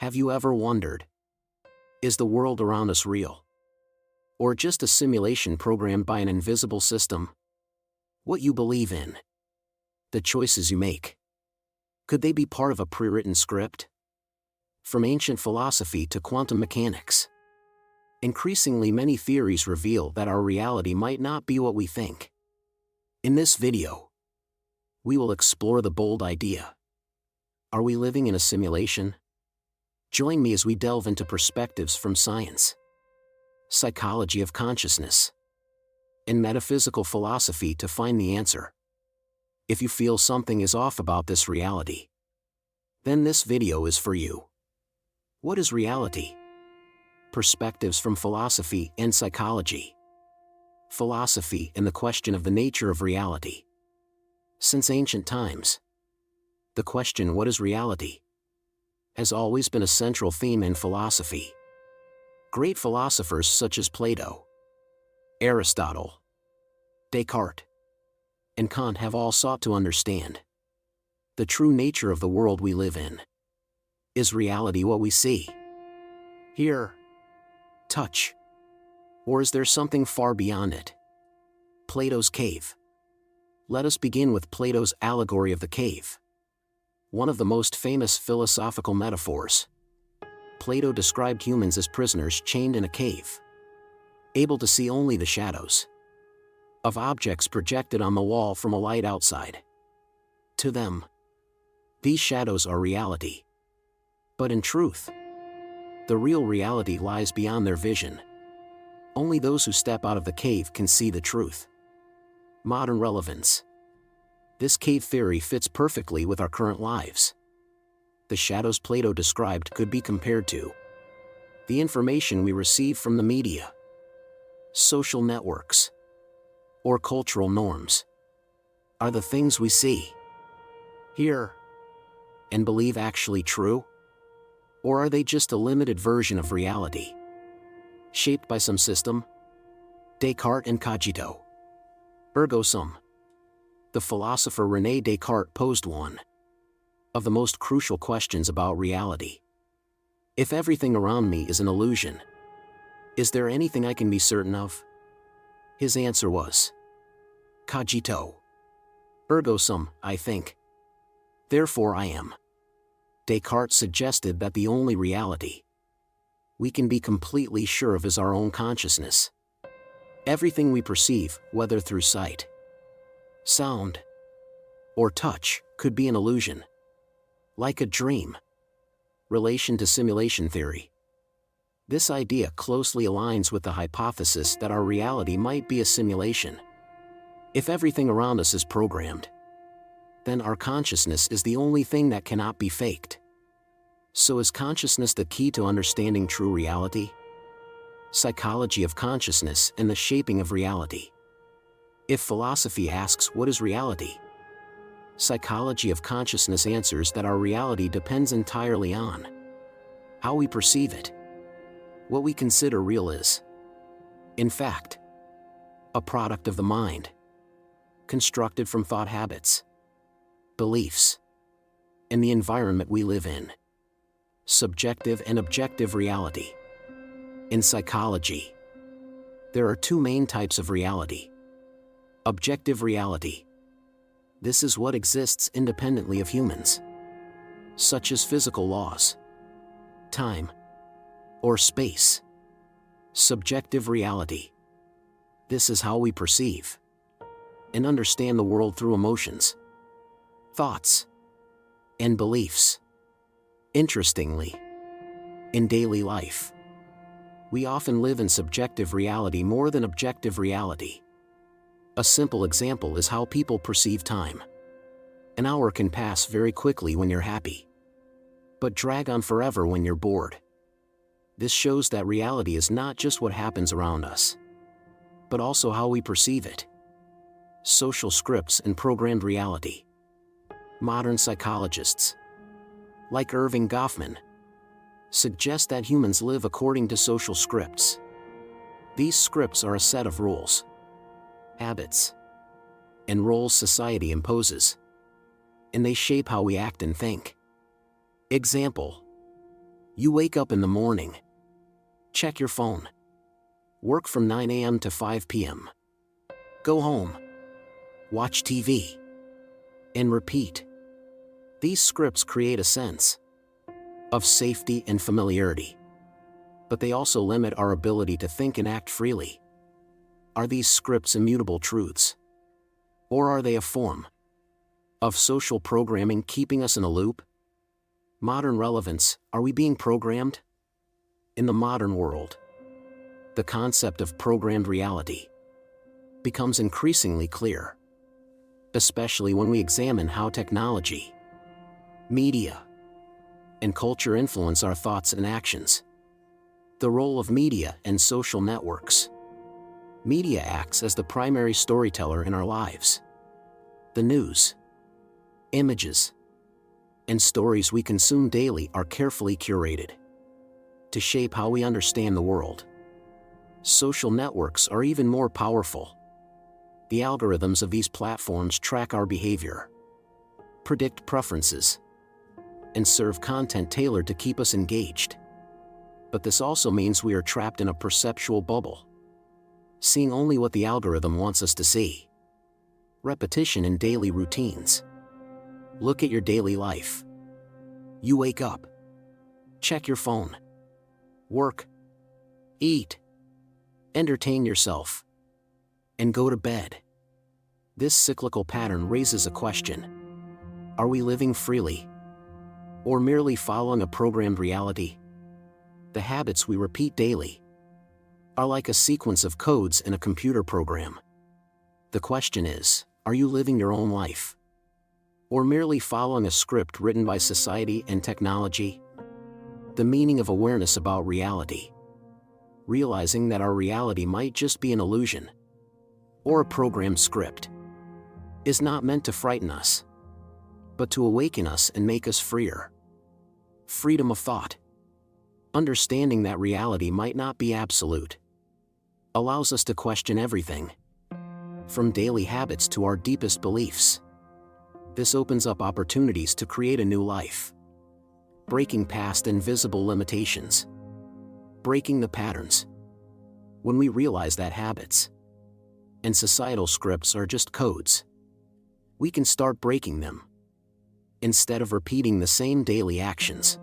Have you ever wondered, is the world around us real? Or just a simulation programmed by an invisible system? What you believe in, the choices you make, could they be part of a pre-written script? From ancient philosophy to quantum mechanics, increasingly many theories reveal that our reality might not be what we think. In this video, we will explore the bold idea. Are we living in a simulation? Join me as we delve into perspectives from science, psychology of consciousness, and metaphysical philosophy to find the answer. If you feel something is off about this reality, then this video is for you. What is reality? Perspectives from philosophy and psychology. Philosophy and the question of the nature of reality. Since ancient times, the question, what is reality, has always been a central theme in philosophy. Great philosophers such as Plato, Aristotle, Descartes, and Kant have all sought to understand the true nature of the world we live in. Is reality what we see, hear, touch, or is there something far beyond it? Plato's cave. Let us begin with Plato's allegory of the cave, one of the most famous philosophical metaphors. Plato described humans as prisoners chained in a cave, able to see only the shadows of objects projected on the wall from a light outside. To them, these shadows are reality. But in truth, the real reality lies beyond their vision. Only those who step out of the cave can see the truth. Modern relevance. This cave theory fits perfectly with our current lives. The shadows Plato described could be compared to the information we receive from the media, social networks, or cultural norms. Are the things we see, hear, and believe actually true? Or are they just a limited version of reality, shaped by some system? Descartes and cogito, ergo sum. The philosopher René Descartes posed one of the most crucial questions about reality. If everything around me is an illusion, is there anything I can be certain of? His answer was, cogito, ergo sum, I think, therefore I am. Descartes suggested that the only reality we can be completely sure of is our own consciousness. Everything we perceive, whether through sight, sound, or touch, could be an illusion, like a dream. Relation to simulation theory. This idea closely aligns with the hypothesis that our reality might be a simulation. If everything around us is programmed, then our consciousness is the only thing that cannot be faked. So is consciousness the key to understanding true reality? Psychology of consciousness and the shaping of reality. If philosophy asks what is reality, psychology of consciousness answers that our reality depends entirely on how we perceive it. What we consider real is, in fact, a product of the mind, constructed from thought habits, beliefs, and the environment we live in. Subjective and objective reality. In psychology, there are two main types of reality. Objective reality. This is what exists independently of humans, such as physical laws, time, or space. Subjective reality. This is how we perceive and understand the world through emotions, thoughts, and beliefs. Interestingly, in daily life, we often live in subjective reality more than objective reality. A simple example is how people perceive time. An hour can pass very quickly when you're happy, but drag on forever when you're bored. This shows that reality is not just what happens around us, but also how we perceive it. Social scripts and programmed reality. Modern psychologists, like Irving Goffman, suggest that humans live according to social scripts. These scripts are a set of rules, habits, and roles society imposes, and they shape how we act and think. Example: You wake up in the morning. Check your phone. Work from 9 a.m. to 5 p.m. Go home. Watch TV. And repeat. These scripts create a sense of safety and familiarity. But they also limit our ability to think and act freely. Are these scripts immutable truths? Or are they a form of social programming keeping us in a loop? Modern relevance, are we being programmed? In the modern world, the concept of programmed reality becomes increasingly clear, especially when we examine how technology, media, and culture influence our thoughts and actions. The role of media and social networks. Media acts as the primary storyteller in our lives. The news, images, and stories we consume daily are carefully curated to shape how we understand the world. Social networks are even more powerful. The algorithms of these platforms track our behavior, predict preferences, and serve content tailored to keep us engaged. But this also means we are trapped in a perceptual bubble, seeing only what the algorithm wants us to see. Repetition in daily routines. Look at your daily life. You wake up. Check your phone. Work. Eat. Entertain yourself. And go to bed. This cyclical pattern raises a question. Are we living freely? Or merely following a programmed reality? The habits we repeat daily are like a sequence of codes in a computer program. The question is, are you living your own life? Or merely following a script written by society and technology? The meaning of awareness about reality. Realizing that our reality might just be an illusion, or a programmed script, is not meant to frighten us, but to awaken us and make us freer. Freedom of thought. Understanding that reality might not be absolute allows us to question everything, from daily habits to our deepest beliefs. This opens up opportunities to create a new life, breaking past invisible limitations, breaking the patterns. When we realize that habits and societal scripts are just codes, we can start breaking them. Instead of repeating the same daily actions,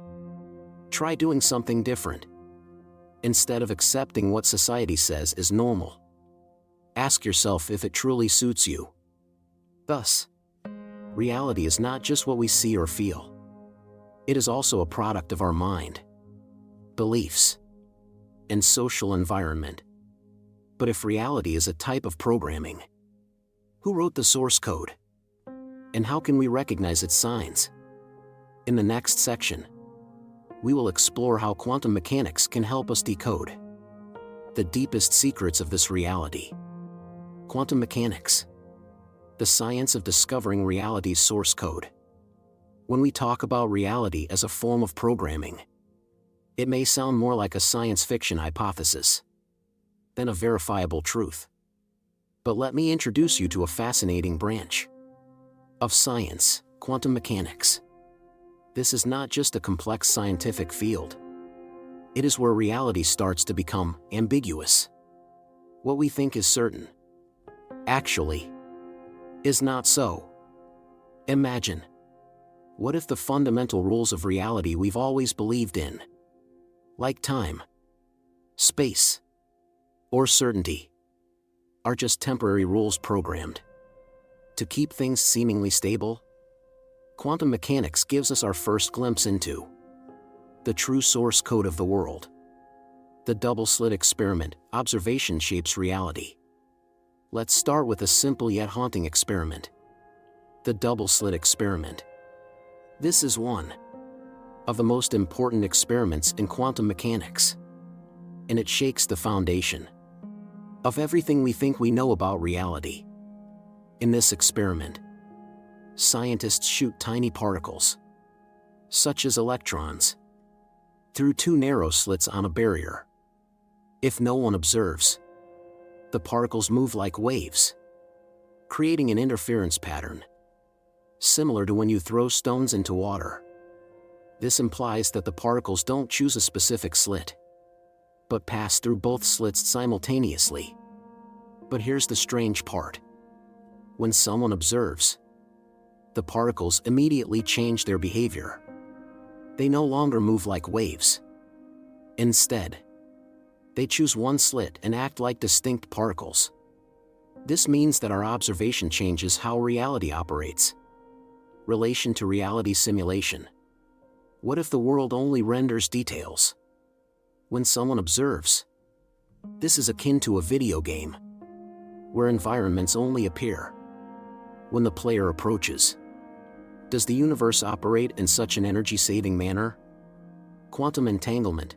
try doing something different. Instead of accepting what society says is normal, ask yourself if it truly suits you. Thus, reality is not just what we see or feel. It is also a product of our mind, beliefs, and social environment. But if reality is a type of programming, who wrote the source code? And how can we recognize its signs? In the next section, we will explore how quantum mechanics can help us decode the deepest secrets of this reality. Quantum mechanics, the science of discovering reality's source code. When we talk about reality as a form of programming, it may sound more like a science fiction hypothesis than a verifiable truth. But let me introduce you to a fascinating branch of science, quantum mechanics. This is not just a complex scientific field. It is where reality starts to become ambiguous. What we think is certain, actually, is not so. Imagine, what if the fundamental rules of reality we've always believed in, like time, space, or certainty, are just temporary rules programmed to keep things seemingly stable? Quantum mechanics gives us our first glimpse into the true source code of the world. The double-slit experiment, observation shapes reality. Let's start with a simple yet haunting experiment. The double-slit experiment. This is one of the most important experiments in quantum mechanics, and it shakes the foundation of everything we think we know about reality. In this experiment, scientists shoot tiny particles, such as electrons, through two narrow slits on a barrier. If no one observes, the particles move like waves, creating an interference pattern, similar to when you throw stones into water. This implies that the particles don't choose a specific slit, but pass through both slits simultaneously. But here's the strange part. When someone observes, the particles immediately change their behavior. They no longer move like waves. Instead, they choose one slit and act like distinct particles. This means that our observation changes how reality operates. Relation to reality simulation. What if the world only renders details? When someone observes, this is akin to a video game, where environments only appear when the player approaches. Does the universe operate in such an energy-saving manner? Quantum entanglement.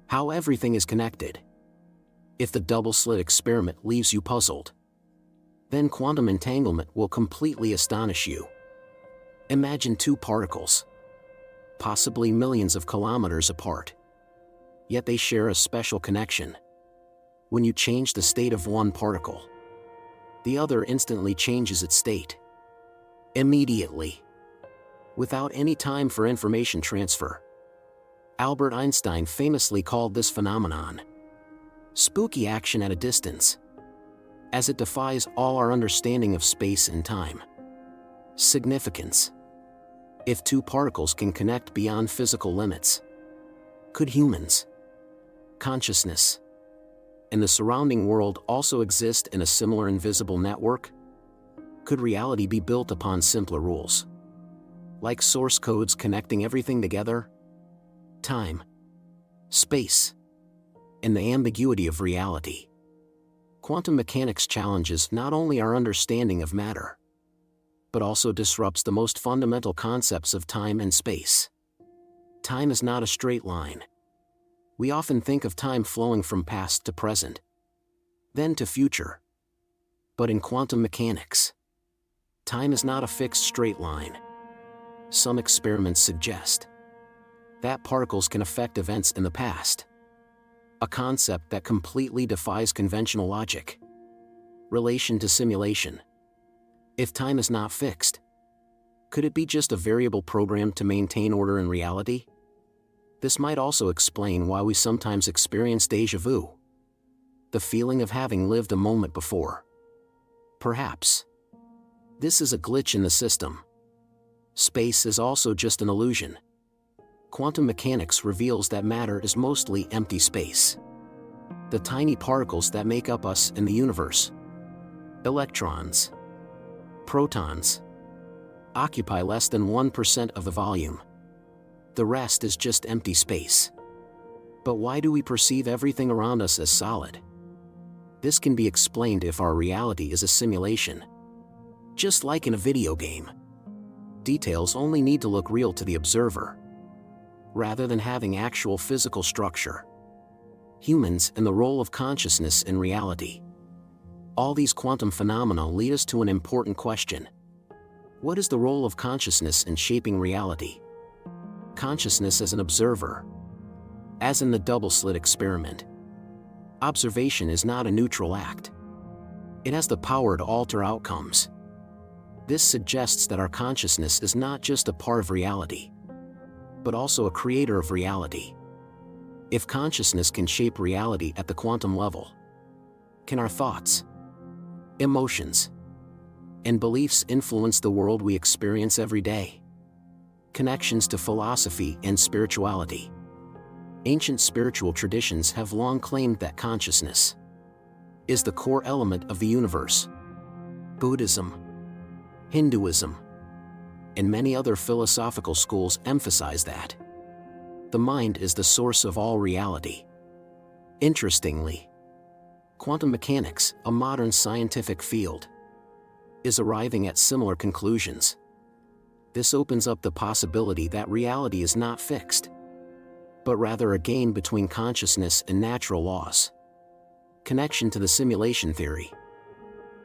How everything is connected. If the double-slit experiment leaves you puzzled, then quantum entanglement will completely astonish you. Imagine two particles, possibly millions of kilometers apart, yet they share a special connection. When you change the state of one particle, the other instantly changes its state. Immediately, without any time for information transfer. Albert Einstein famously called this phenomenon spooky action at a distance, as it defies all our understanding of space and time. Significance. If two particles can connect beyond physical limits, could humans, consciousness, and the surrounding world also exist in a similar invisible network? Could reality be built upon simpler rules, like source codes connecting everything together? Time, space, and the ambiguity of reality. Quantum mechanics challenges not only our understanding of matter, but also disrupts the most fundamental concepts of time and space. Time is not a straight line. We often think of time flowing from past to present, then to future. But in quantum mechanics, time is not a fixed straight line. Some experiments suggest that particles can affect events in the past, a concept that completely defies conventional logic. Relation to simulation. If time is not fixed, could it be just a variable programmed to maintain order in reality? This might also explain why we sometimes experience déjà vu, the feeling of having lived a moment before. Perhaps this is a glitch in the system. Space is also just an illusion. Quantum mechanics reveals that matter is mostly empty space. The tiny particles that make up us in the universe, electrons, protons, occupy less than 1% of the volume. The rest is just empty space. But why do we perceive everything around us as solid? This can be explained if our reality is a simulation. Just like in a video game, details only need to look real to the observer, rather than having actual physical structure. Humans and the role of consciousness in reality. All these quantum phenomena lead us to an important question. What is the role of consciousness in shaping reality? Consciousness as an observer. As in the double-slit experiment, observation is not a neutral act. It has the power to alter outcomes. This suggests that our consciousness is not just a part of reality, but also a creator of reality. If consciousness can shape reality at the quantum level, can our thoughts, emotions, and beliefs influence the world we experience every day? Connections to philosophy and spirituality. Ancient spiritual traditions have long claimed that consciousness is the core element of the universe. Buddhism, Hinduism, and many other philosophical schools emphasize that the mind is the source of all reality. Interestingly, quantum mechanics, a modern scientific field, is arriving at similar conclusions. This opens up the possibility that reality is not fixed, but rather a game between consciousness and natural laws. Connection to the simulation theory.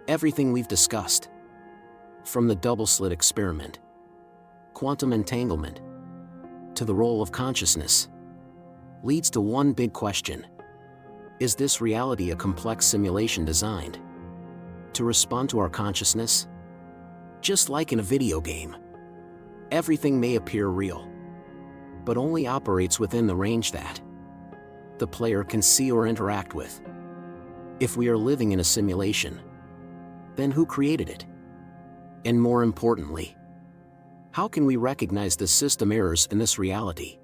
Everything we've discussed, from the double-slit experiment, quantum entanglement, to the role of consciousness, leads to one big question. Is this reality a complex simulation designed to respond to our consciousness? Just like in a video game, everything may appear real, but only operates within the range that the player can see or interact with. If we are living in a simulation, then who created it? And more importantly, how can we recognize the system errors in this reality?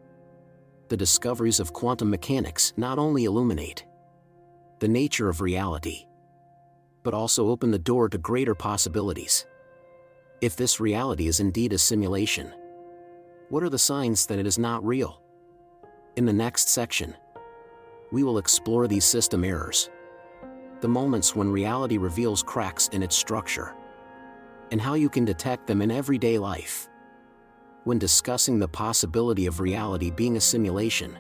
The discoveries of quantum mechanics not only illuminate the nature of reality, but also open the door to greater possibilities. If this reality is indeed a simulation, what are the signs that it is not real? In the next section, we will explore these system errors, the moments when reality reveals cracks in its structure, and how you can detect them in everyday life. When discussing the possibility of reality being a simulation,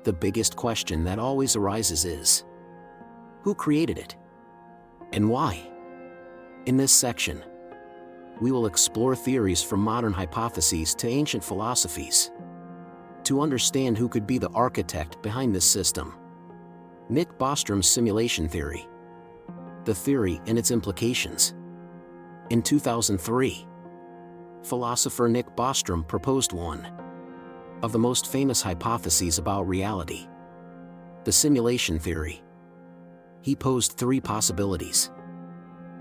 the biggest question that always arises is, who created it? And why? In this section, we will explore theories from modern hypotheses to ancient philosophies, to understand who could be the architect behind this system. Nick Bostrom's simulation theory. The theory and its implications. In 2003, philosopher Nick Bostrom proposed one of the most famous hypotheses about reality, the simulation theory. He posed three possibilities.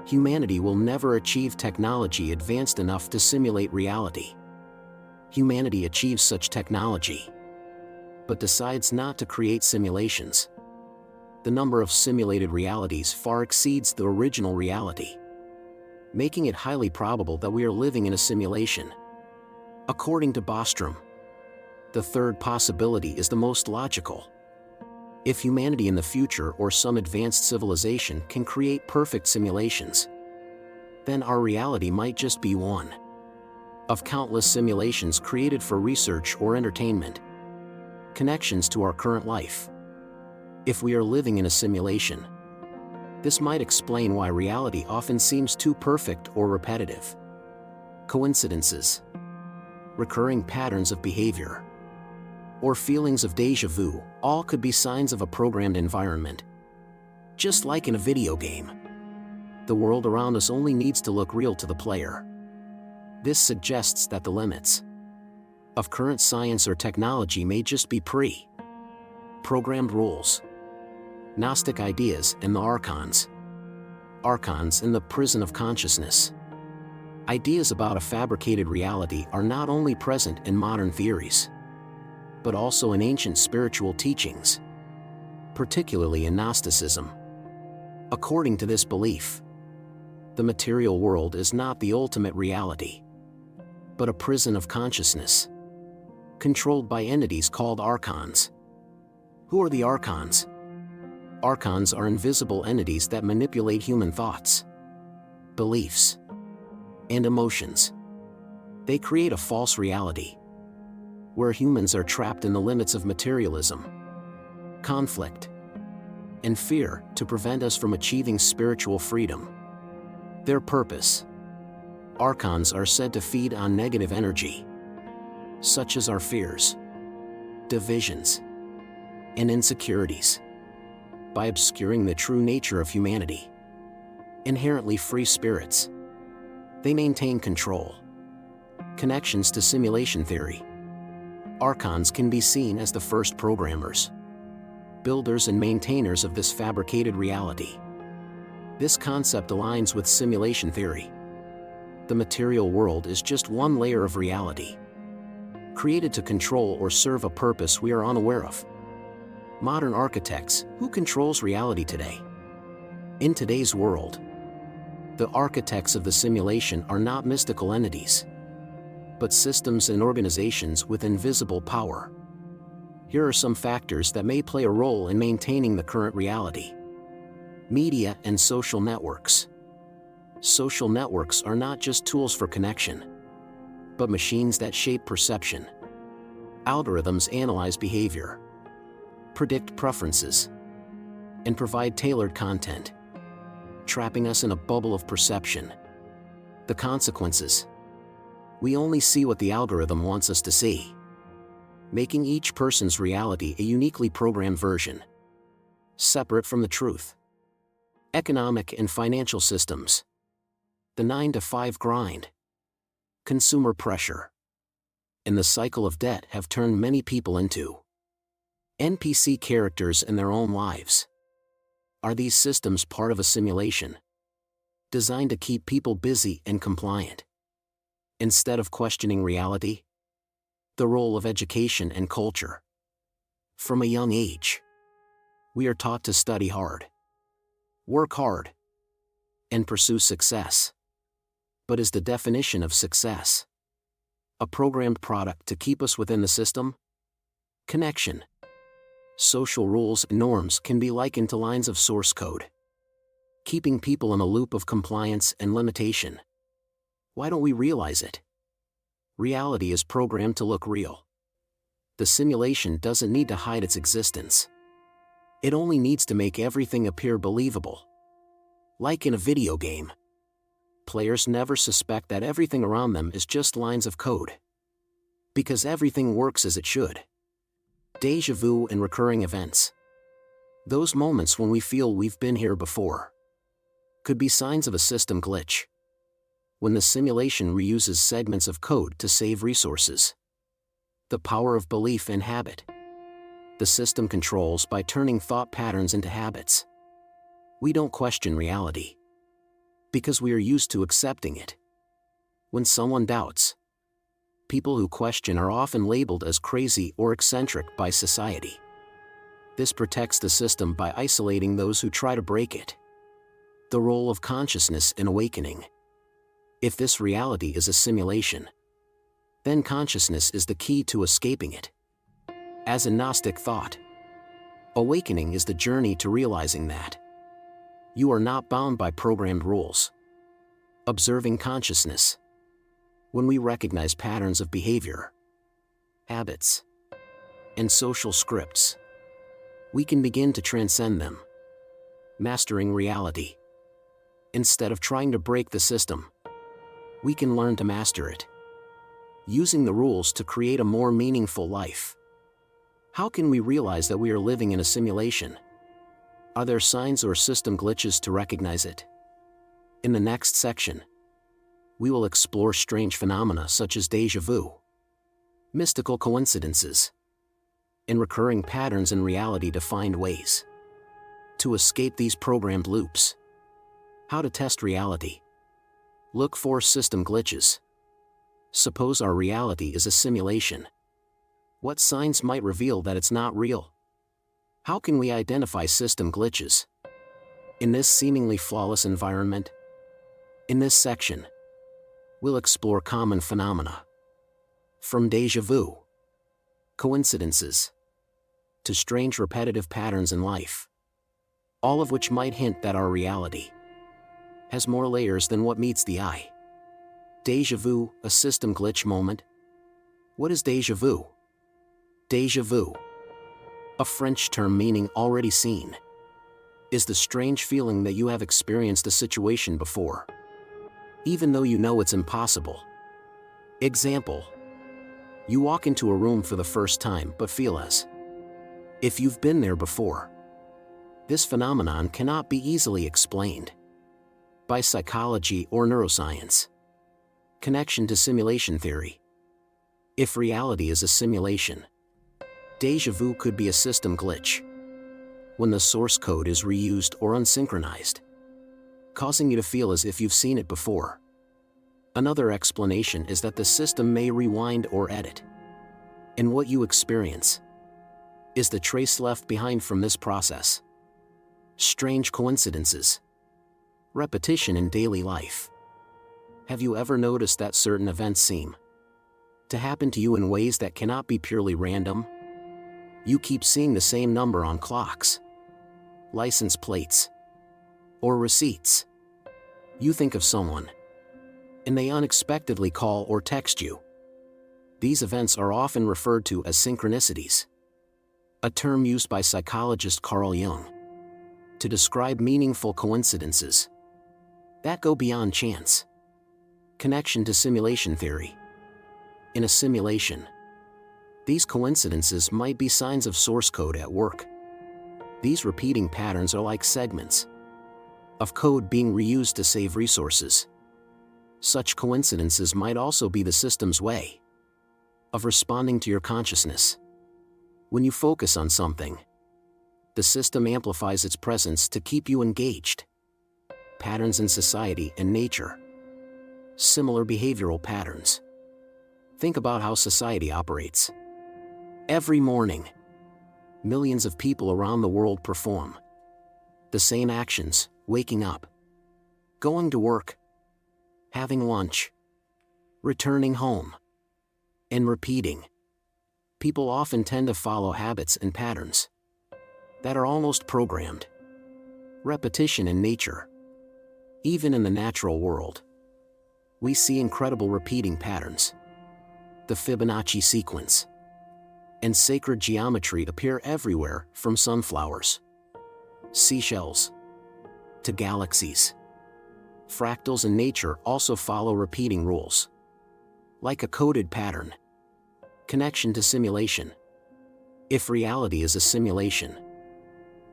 Humanity will never achieve technology advanced enough to simulate reality. Humanity achieves such technology, but decides not to create simulations. The number of simulated realities far exceeds the original reality, making it highly probable that we are living in a simulation. According to Bostrom, the third possibility is the most logical. If humanity in the future or some advanced civilization can create perfect simulations, then our reality might just be one of countless simulations created for research or entertainment, connections to our current life. If we are living in a simulation, this might explain why reality often seems too perfect or repetitive. Coincidences, recurring patterns of behavior, or feelings of déjà vu, all could be signs of a programmed environment. Just like in a video game, the world around us only needs to look real to the player. This suggests that the limits of current science or technology may just be pre-programmed rules. Gnostic ideas and the archons. Archons in the prison of consciousness. Ideas about a fabricated reality are not only present in modern theories, but also in ancient spiritual teachings, particularly in Gnosticism. According to this belief, the material world is not the ultimate reality, but a prison of consciousness, controlled by entities called archons. Who are the archons? Archons are invisible entities that manipulate human thoughts, beliefs, and emotions. They create a false reality, where humans are trapped in the limits of materialism, conflict, and fear to prevent us from achieving spiritual freedom. Their purpose. Archons are said to feed on negative energy, such as our fears, divisions, and insecurities, by obscuring the true nature of humanity. Inherently free spirits, they maintain control. Connections to simulation theory. Archons can be seen as the first programmers, builders and maintainers of this fabricated reality. This concept aligns with simulation theory. The material world is just one layer of reality, created to control or serve a purpose we are unaware of. Modern architects, who controls reality today? In today's world, the architects of the simulation are not mystical entities, but systems and organizations with invisible power. Here are some factors that may play a role in maintaining the current reality. Media and social networks. Social networks are not just tools for connection, but machines that shape perception. Algorithms analyze behavior, predict preferences, and provide tailored content, trapping us in a bubble of perception. The consequences. We only see what the algorithm wants us to see, making each person's reality a uniquely programmed version, separate from the truth. Economic and financial systems. The 9-to-5 grind. Consumer pressure. and the cycle of debt have turned many people into NPC characters in their own lives. Are these systems part of a simulation designed to keep people busy and compliant, instead of questioning reality? The role of education and culture. From a young age, we are taught to study hard, work hard, and pursue success. But is the definition of success a programmed product to keep us within the system? Connection. Social rules and norms can be likened to lines of source code, keeping people in a loop of compliance and limitation. Why don't we realize it? Reality is programmed to look real. The simulation doesn't need to hide its existence. It only needs to make everything appear believable. Like in a video game, players never suspect that everything around them is just lines of code, because everything works as it should. Déjà vu and recurring events. Those moments when we feel we've been here before could be signs of a system glitch, when the simulation reuses segments of code to save resources. The power of belief and habit. The system controls by turning thought patterns into habits. We don't question reality, because we are used to accepting it. When someone doubts, people who question are often labeled as crazy or eccentric by society. This protects the system by isolating those who try to break it. The role of consciousness in awakening. If this reality is a simulation, then consciousness is the key to escaping it. As a Gnostic thought, awakening is the journey to realizing that you are not bound by programmed rules. Observing consciousness. When we recognize patterns of behavior, habits, and social scripts, we can begin to transcend them. Mastering reality. Instead of trying to break the system, we can learn to master it, using the rules to create a more meaningful life. How can we realize that we are living in a simulation? Are there signs or system glitches to recognize it? In the next section, we will explore strange phenomena such as déjà vu, mystical coincidences, and recurring patterns in reality to find ways to escape these programmed loops. How to test reality. Look for system glitches. Suppose our reality is a simulation. What signs might reveal that it's not real? How can we identify system glitches in this seemingly flawless environment? In this section, we'll explore common phenomena, from déjà vu, coincidences, to strange repetitive patterns in life, all of which might hint that our reality has more layers than what meets the eye. Déjà vu, a system glitch moment. What is déjà vu? Déjà vu, a French term meaning already seen, is the strange feeling that you have experienced a situation before, even though you know it's impossible. Example: you walk into a room for the first time but feel as if you've been there before. This phenomenon cannot be easily explained by psychology or neuroscience. Connection to simulation theory. If reality is a simulation, déjà vu could be a system glitch, when the source code is reused or unsynchronized, causing you to feel as if you've seen it before. Another explanation is that the system may rewind or edit, and what you experience is the trace left behind from this process. Strange coincidences. Repetition in daily life. Have you ever noticed that certain events seem to happen to you in ways that cannot be purely random? You keep seeing the same number on clocks, license plates, or receipts. You think of someone, and they unexpectedly call or text you. These events are often referred to as synchronicities, a term used by psychologist Carl Jung to describe meaningful coincidences that go beyond chance. Connection to simulation theory. In a simulation, these coincidences might be signs of source code at work. These repeating patterns are like segments of code being reused to save resources. Such coincidences might also be the system's way of responding to your consciousness. When you focus on something, the system amplifies its presence to keep you engaged. Patterns in society and nature. Similar behavioral patterns. Think about how society operates. Every morning, millions of people around the world perform the same actions: waking up, going to work, having lunch, returning home, and repeating. People often tend to follow habits and patterns that are almost programmed. Repetition in nature. Even in the natural world, we see incredible repeating patterns. The Fibonacci sequence and sacred geometry appear everywhere, from sunflowers, seashells, to galaxies. Fractals in nature also follow repeating rules, like a coded pattern. Connection to simulation. If reality is a simulation,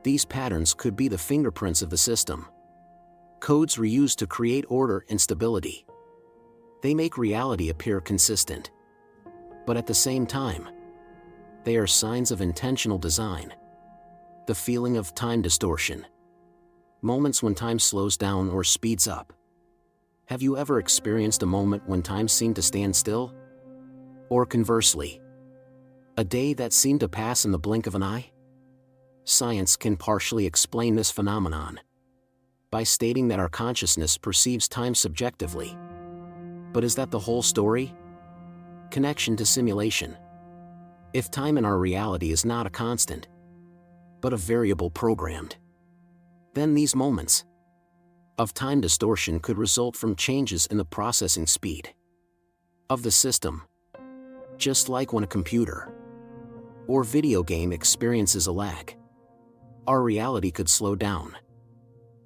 these patterns could be the fingerprints of the system. Codes reused to create order and stability. They make reality appear consistent. But at the same time, they are signs of intentional design. The feeling of time distortion. Moments when time slows down or speeds up. Have you ever experienced a moment when time seemed to stand still? Or conversely, a day that seemed to pass in the blink of an eye? Science can partially explain this phenomenon by stating that our consciousness perceives time subjectively. But is that the whole story? Connection to simulation. If time in our reality is not a constant, but a variable programmed, then these moments of time distortion could result from changes in the processing speed of the system. Just like when a computer or video game experiences a lag, our reality could slow down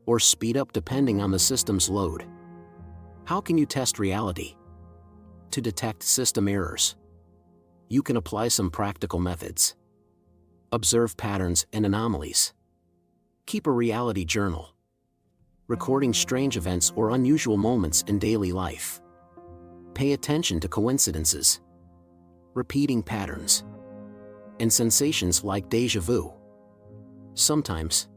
or speed up depending on the system's load. How can you test reality? To detect system errors, you can apply some practical methods. Observe patterns and anomalies. Keep a reality journal, recording strange events or unusual moments in daily life. Pay attention to coincidences, repeating patterns, and sensations like déjà vu. Sometimes,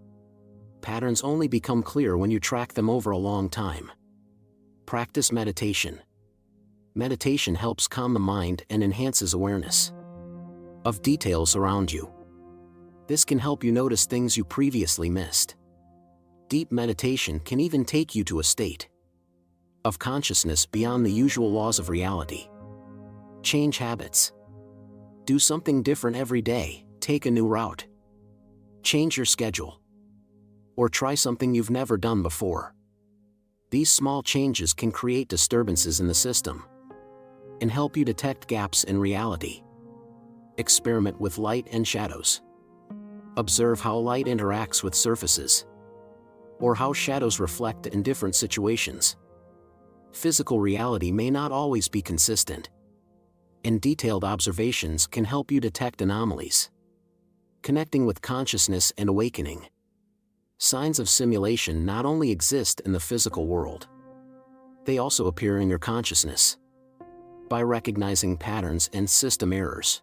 patterns only become clear when you track them over a long time. Practice meditation. Meditation helps calm the mind and enhances awareness of details around you. This can help you notice things you previously missed. Deep meditation can even take you to a state of consciousness beyond the usual laws of reality. Change habits. Do something different every day. Take a new route. Change your schedule. Or try something you've never done before. These small changes can create disturbances in the system and help you detect gaps in reality. Experiment with light and shadows. Observe how light interacts with surfaces, or how shadows reflect in different situations. Physical reality may not always be consistent, and detailed observations can help you detect anomalies. Connecting with consciousness and awakening. Signs of simulation not only exist in the physical world, they also appear in your consciousness. By recognizing patterns and system errors,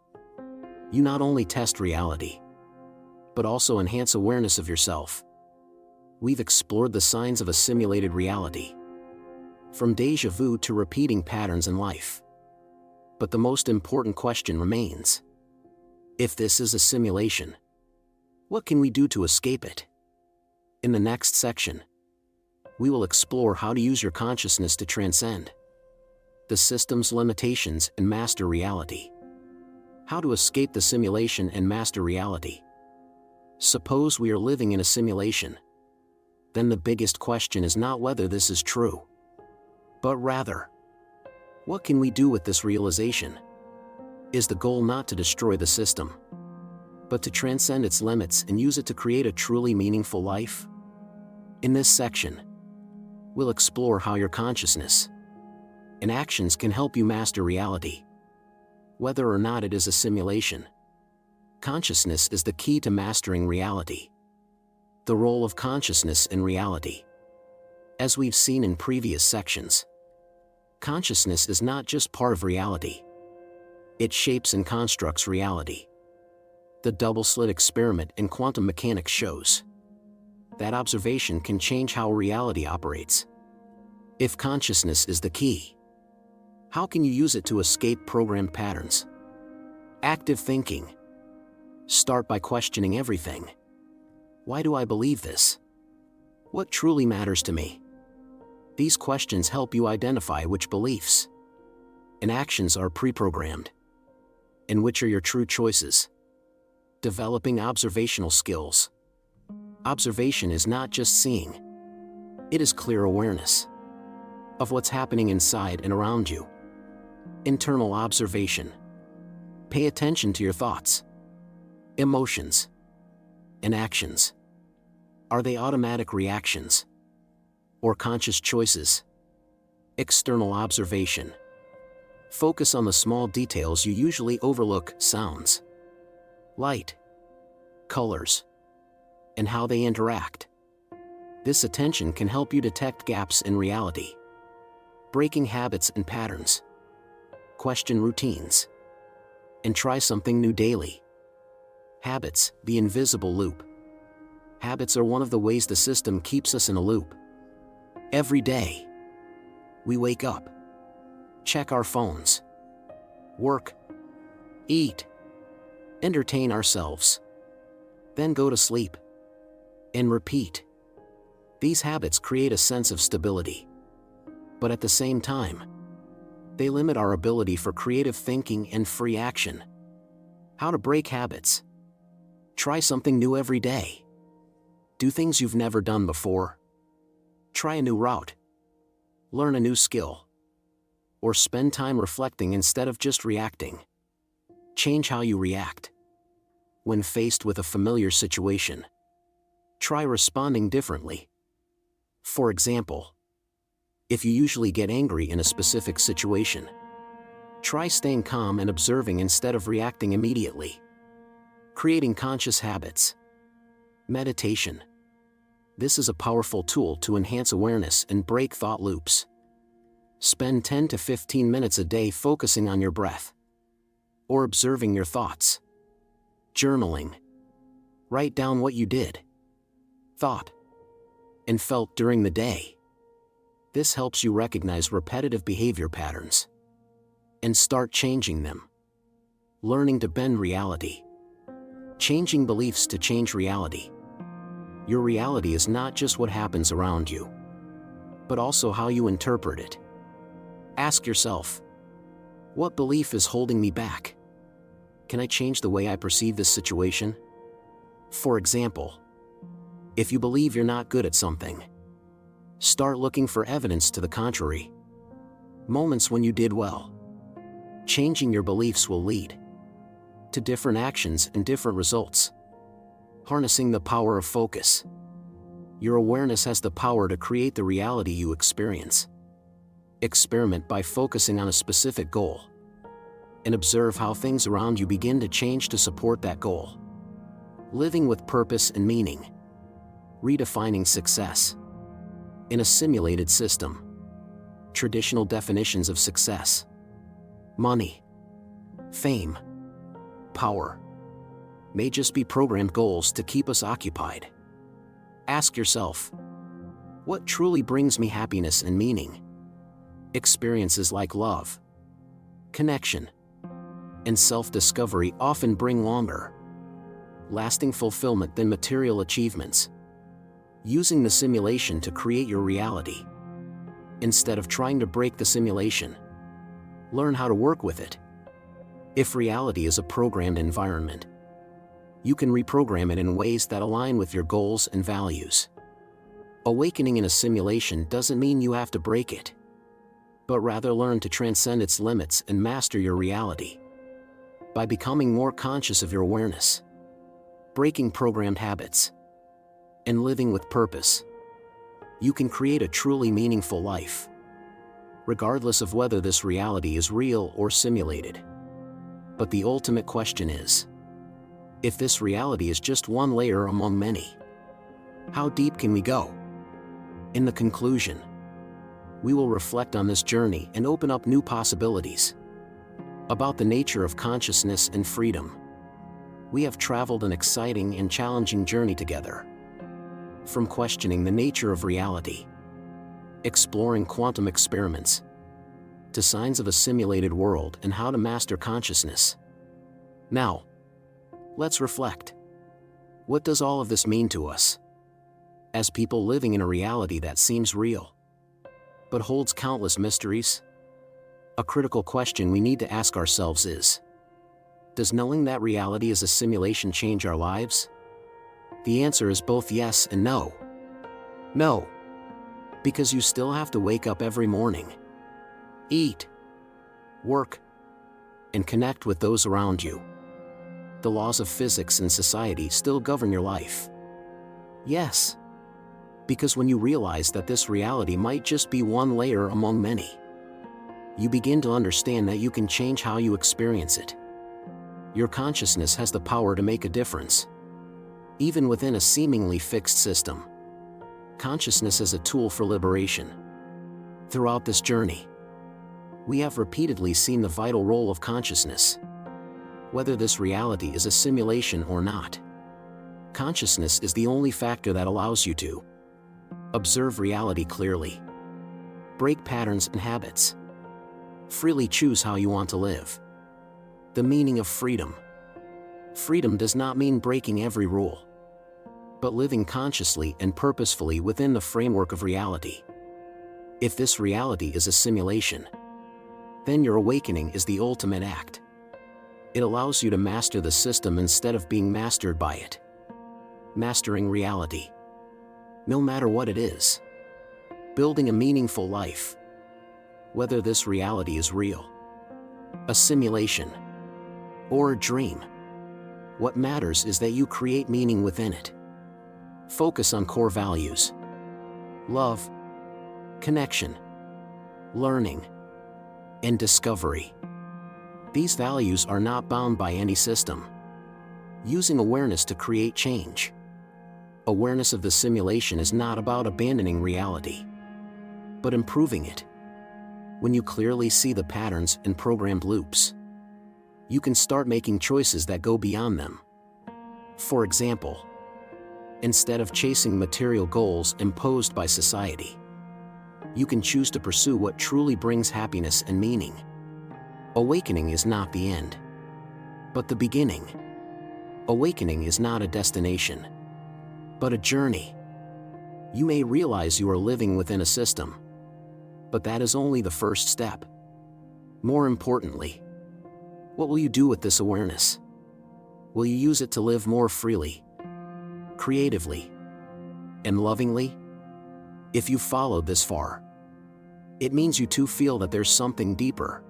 you not only test reality, but also enhance awareness of yourself. We've explored the signs of a simulated reality, from déjà vu to repeating patterns in life. But the most important question remains: if this is a simulation, what can we do to escape it? In the next section, we will explore how to use your consciousness to transcend the system's limitations and master reality. How to escape the simulation and master reality. Suppose we are living in a simulation. Then the biggest question is not whether this is true, but rather, what can we do with this realization? Is the goal not to destroy the system, but to transcend its limits and use it to create a truly meaningful life? In this section, we'll explore how your consciousness and actions can help you master reality, whether or not it is a simulation. Consciousness is the key to mastering reality. The role of consciousness in reality. As we've seen in previous sections, consciousness is not just part of reality. It shapes and constructs reality. The double-slit experiment in quantum mechanics shows that observation can change how reality operates. If consciousness is the key, how can you use it to escape programmed patterns? Active thinking. Start by questioning everything. Why do I believe this? What truly matters to me? These questions help you identify which beliefs and actions are pre-programmed, and which are your true choices. Developing observational skills. Observation is not just seeing. It is clear awareness of what's happening inside and around you. Internal observation. Pay attention to your thoughts, emotions, and actions. Are they automatic reactions or conscious choices? External observation. Focus on the small details you usually overlook: sounds, light, colors, and how they interact. This attention can help you detect gaps in reality. Breaking habits and patterns. Question routines and try something new daily. Habits, the invisible loop. Habits are one of the ways the system keeps us in a loop. Every day, we wake up, check our phones, work, eat, entertain ourselves, then go to sleep, and repeat. These habits create a sense of stability, but at the same time, they limit our ability for creative thinking and free action. How to break habits. Try something new every day. Do things you've never done before. Try a new route. Learn a new skill. Or spend time reflecting instead of just reacting. Change how you react when faced with a familiar situation. Try responding differently. For example, if you usually get angry in a specific situation, try staying calm and observing instead of reacting immediately. Creating conscious habits. Meditation. This is a powerful tool to enhance awareness and break thought loops. Spend 10 to 15 minutes a day focusing on your breath or observing your thoughts. Journaling. Write down what you did, thought, and felt during the day. This helps you recognize repetitive behavior patterns and start changing them. Learning to bend reality. Changing beliefs to change reality. Your reality is not just what happens around you, but also how you interpret it. Ask yourself, what belief is holding me back? Can I change the way I perceive this situation? For example, if you believe you're not good at something, start looking for evidence to the contrary. Moments when you did well. Changing your beliefs will lead to different actions and different results. Harnessing the power of focus. Your awareness has the power to create the reality you experience. Experiment by focusing on a specific goal, and observe how things around you begin to change to support that goal. Living with purpose and meaning. Redefining success. In a simulated system. Traditional definitions of success. Money, fame, power may just be programmed goals to keep us occupied. Ask yourself, what truly brings me happiness and meaning? Experiences like love, connection, and self-discovery often bring longer, lasting fulfillment than material achievements. Using the simulation to create your reality. Instead of trying to break the simulation, learn how to work with it. If reality is a programmed environment, you can reprogram it in ways that align with your goals and values. Awakening in a simulation doesn't mean you have to break it, but rather learn to transcend its limits and master your reality. By becoming more conscious of your awareness, breaking programmed habits, and living with purpose, you can create a truly meaningful life, regardless of whether this reality is real or simulated. But the ultimate question is, if this reality is just one layer among many, how deep can we go? In the conclusion, we will reflect on this journey and open up new possibilities. about the nature of consciousness and freedom. We have traveled an exciting and challenging journey together. From questioning the nature of reality, exploring quantum experiments, to signs of a simulated world and how to master consciousness. Now, let's reflect. What does all of this mean to us? As people living in a reality that seems real, but holds countless mysteries? A critical question we need to ask ourselves is, does knowing that reality is a simulation change our lives? The answer is both yes and no. No, because you still have to wake up every morning, eat, work, and connect with those around you. The laws of physics and society still govern your life. Yes, because when you realize that this reality might just be one layer among many, you begin to understand that you can change how you experience it. Your consciousness has the power to make a difference, even within a seemingly fixed system. Consciousness is a tool for liberation. Throughout this journey, we have repeatedly seen the vital role of consciousness. Whether this reality is a simulation or not, consciousness is the only factor that allows you to observe reality clearly, break patterns and habits, freely choose how you want to live. The meaning of freedom. Freedom does not mean breaking every rule, but living consciously and purposefully within the framework of reality. If this reality is a simulation, then your awakening is the ultimate act. It allows you to master the system instead of being mastered by it. Mastering reality, no matter what it is. Building a meaningful life. Whether this reality is real, a simulation, or a dream, what matters is that you create meaning within it. Focus on core values: love, connection, learning, and discovery. These values are not bound by any system. Using awareness to create change. Awareness of the simulation is not about abandoning reality, but improving it. When you clearly see the patterns and programmed loops, you can start making choices that go beyond them. For example, instead of chasing material goals imposed by society, you can choose to pursue what truly brings happiness and meaning. Awakening is not the end, but the beginning. Awakening is not a destination, but a journey. You may realize you are living within a system, but that is only the first step. More importantly, what will you do with this awareness? Will you use it to live more freely, creatively, and lovingly? If you've followed this far, it means you too feel that there's something deeper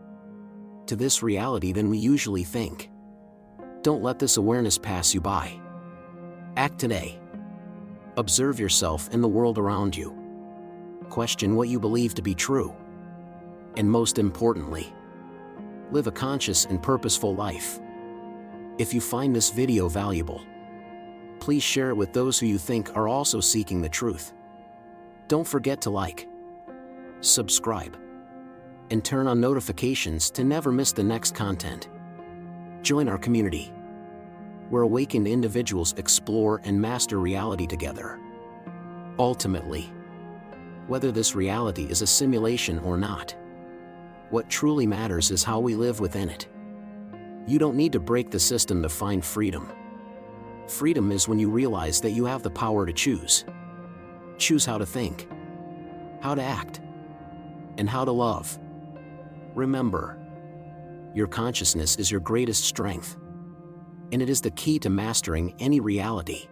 to this reality than we usually think. Don't let this awareness pass you by. Act today. Observe yourself and the world around you. Question what you believe to be true. And most importantly, live a conscious and purposeful life. If you find this video valuable, please share it with those who you think are also seeking the truth. Don't forget to like, subscribe, and turn on notifications to never miss the next content. Join our community, where awakened individuals explore and master reality together. Ultimately, whether this reality is a simulation or not, what truly matters is how we live within it. You don't need to break the system to find freedom. Freedom is when you realize that you have the power to choose. Choose how to think, how to act, and how to love. Remember, your consciousness is your greatest strength, and it is the key to mastering any reality.